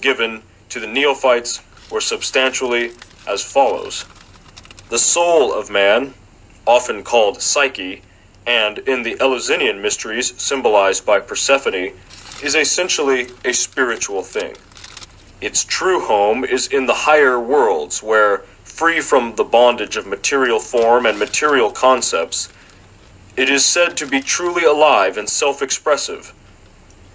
given to the neophytes were substantially as follows. The soul of man, often called psyche, and in the Eleusinian mysteries symbolized by Persephone, is essentially a spiritual thing. Its true home is in the higher worlds, where, free from the bondage of material form and material concepts, it is said to be truly alive and self-expressive.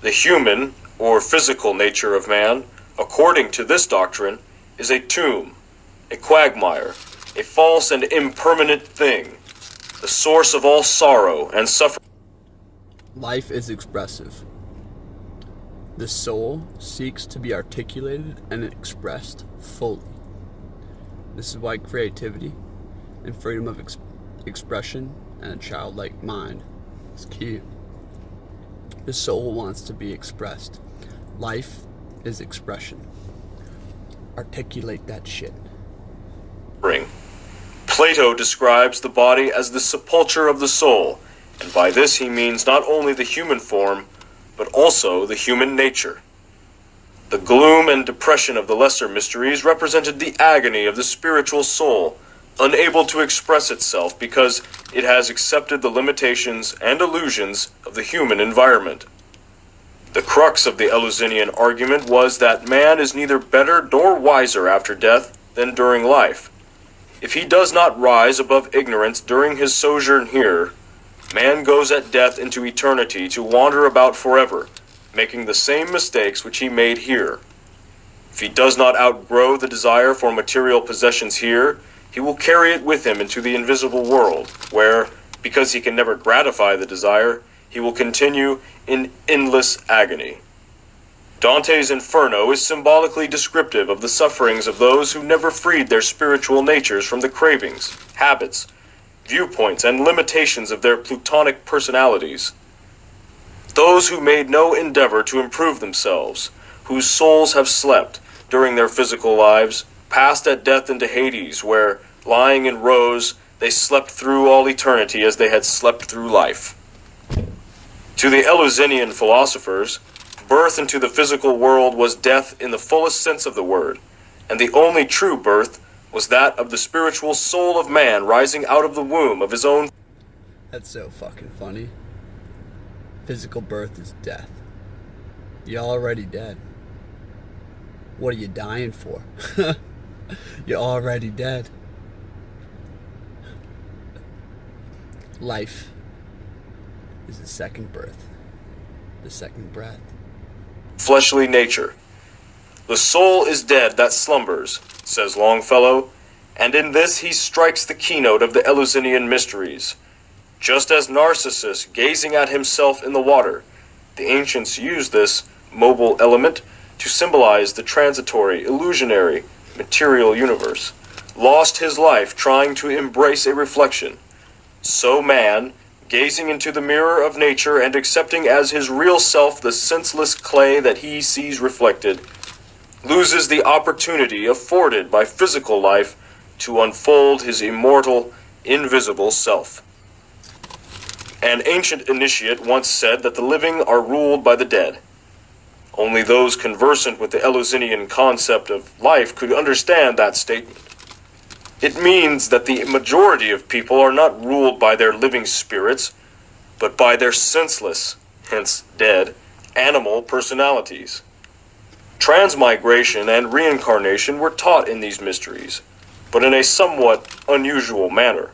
The human, or physical nature of man, according to this doctrine, is a tomb, a quagmire, a false and impermanent thing, the source of all sorrow and suffering. Life is expressive. The soul seeks to be articulated and expressed fully. This is why creativity and freedom of expression and a childlike mind is key. The soul wants to be expressed. Life is expression. Articulate that shit. Plato describes the body as the sepulchre of the soul, and by this he means not only the human form, but also the human nature. The gloom and depression of the lesser mysteries represented the agony of the spiritual soul, unable to express itself because it has accepted the limitations and illusions of the human environment. The crux of the Eleusinian argument was that man is neither better nor wiser after death than during life. If he does not rise above ignorance during his sojourn here, man goes at death into eternity to wander about forever, making the same mistakes which he made here. If he does not outgrow the desire for material possessions here, he will carry it with him into the invisible world, where, because he can never gratify the desire, he will continue in endless agony. Dante's Inferno is symbolically descriptive of the sufferings of those who never freed their spiritual natures from the cravings, habits, viewpoints, and limitations of their plutonic personalities. Those who made no endeavor to improve themselves, whose souls have slept during their physical lives, passed at death into Hades, where, lying in rows, they slept through all eternity as they had slept through life. To the Eleusinian philosophers, birth into the physical world was death in the fullest sense of the word, and the only true birth was that of the spiritual soul of man rising out of the womb of his own. That's so fucking funny. Physical birth is death. You're already dead. What are you dying for? You're already dead. Life is the second birth, the second breath. Fleshly nature. The soul is dead that slumbers, says Longfellow, and in this he strikes the keynote of the Eleusinian mysteries. Just as Narcissus gazing at himself in the water, the ancients used this mobile element to symbolize the transitory, illusionary, material universe, lost his life trying to embrace a reflection. So man, gazing into the mirror of nature and accepting as his real self the senseless clay that he sees reflected, loses the opportunity afforded by physical life to unfold his immortal, invisible self. An ancient initiate once said that the living are ruled by the dead. Only those conversant with the Eleusinian concept of life could understand that statement. It means that the majority of people are not ruled by their living spirits, but by their senseless, hence dead, animal personalities. Transmigration and reincarnation were taught in these mysteries, but in a somewhat unusual manner.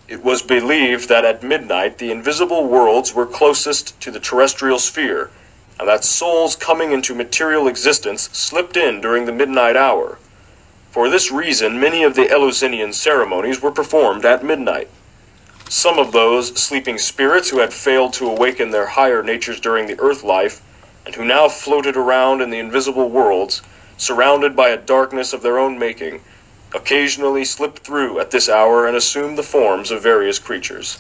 It was believed that at midnight the invisible worlds were closest to the terrestrial sphere, and that souls coming into material existence slipped in during the midnight hour. For this reason, many of the Eleusinian ceremonies were performed at midnight. Some of those sleeping spirits who had failed to awaken their higher natures during the earth life, and who now floated around in the invisible worlds, surrounded by a darkness of their own making, occasionally slipped through at this hour and assumed the forms of various creatures.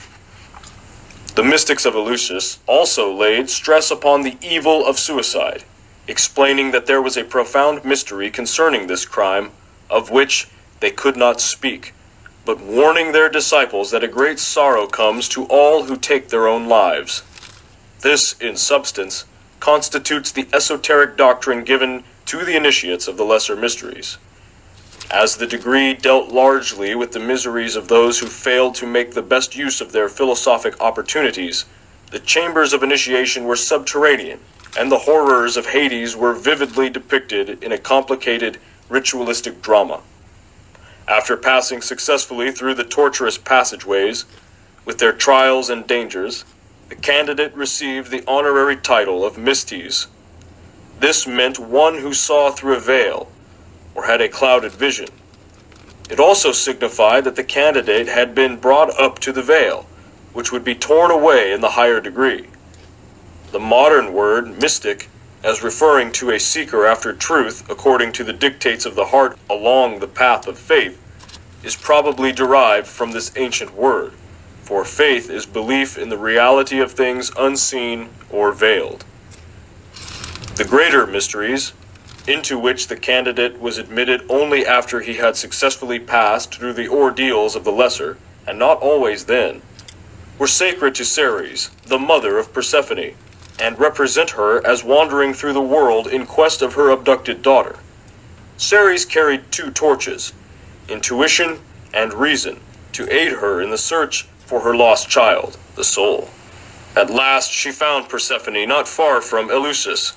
The mystics of Eleusis also laid stress upon the evil of suicide, explaining that there was a profound mystery concerning this crime, of which they could not speak, but warning their disciples that a great sorrow comes to all who take their own lives. This, in substance, constitutes the esoteric doctrine given to the initiates of the lesser mysteries. As the degree dealt largely with the miseries of those who failed to make the best use of their philosophic opportunities, the chambers of initiation were subterranean, and the horrors of Hades were vividly depicted in a complicated ritualistic drama. After passing successfully through the torturous passageways, with their trials and dangers, the candidate received the honorary title of Mystes. This meant one who saw through a veil, or had a clouded vision. It also signified that the candidate had been brought up to the veil, which would be torn away in the higher degree. The modern word, mystic, as referring to a seeker after truth according to the dictates of the heart along the path of faith, is probably derived from this ancient word, for faith is belief in the reality of things unseen or veiled. The greater mysteries, into which the candidate was admitted only after he had successfully passed through the ordeals of the lesser, and not always then, were sacred to Ceres, the mother of Persephone, and represent her as wandering through the world in quest of her abducted daughter. Ceres carried two torches, intuition and reason, to aid her in the search for her lost child, the soul. At last she found Persephone not far from Eleusis,